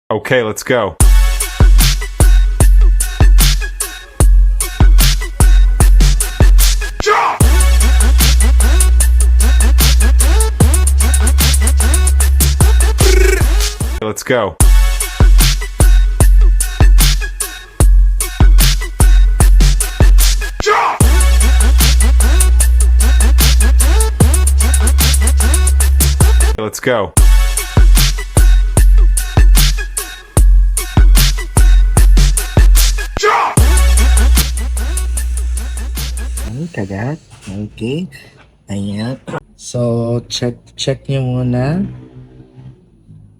Okay, let's go. Let's go. Let's go. Kagat. Okay. Ayan. So, check nyo muna.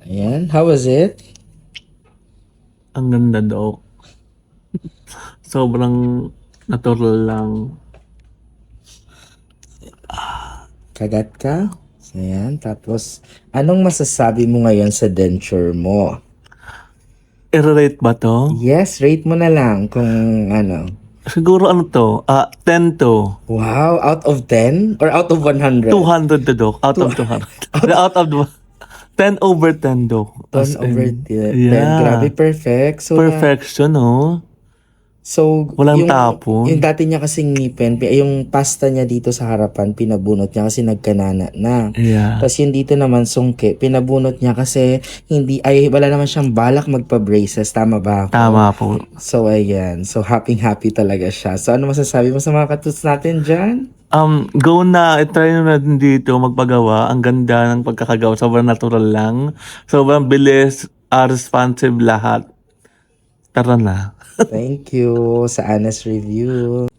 Ayan. How was it? Ang ganda daw. Sobrang natural lang. Kagat ka? Ayan. Tapos, anong masasabi mo ngayon sa denture mo? I-rate ba to? Yes, rate mo na lang kung ano. Siguro ano to? 10 to. Wow, out of 10? Or out of 100? 200 to dok. Out of 200. Out of 10 over 10 dok. 10 over 10. Yeah. Grabe, perfect. So, Perfection, no? So, Walang tapon. yung dati niya kasing ngipin, yung pasta niya dito sa harapan, pinabunot niya kasi nagkanana na. Yeah. Tapos yung dito naman sungke, pinabunot niya kasi wala naman siyang balak magpa-braces. Tama ba ako? Tama po. So, ayan. So, happy talaga siya. So, ano masasabi mo sa mga katuts natin dyan? Go na. I-try nyo natin dito magpagawa. Ang ganda ng pagkakagawa. Sobrang natural lang. Sobrang bilis. Responsive lahat. Tara na. Thank you sa Honest Review.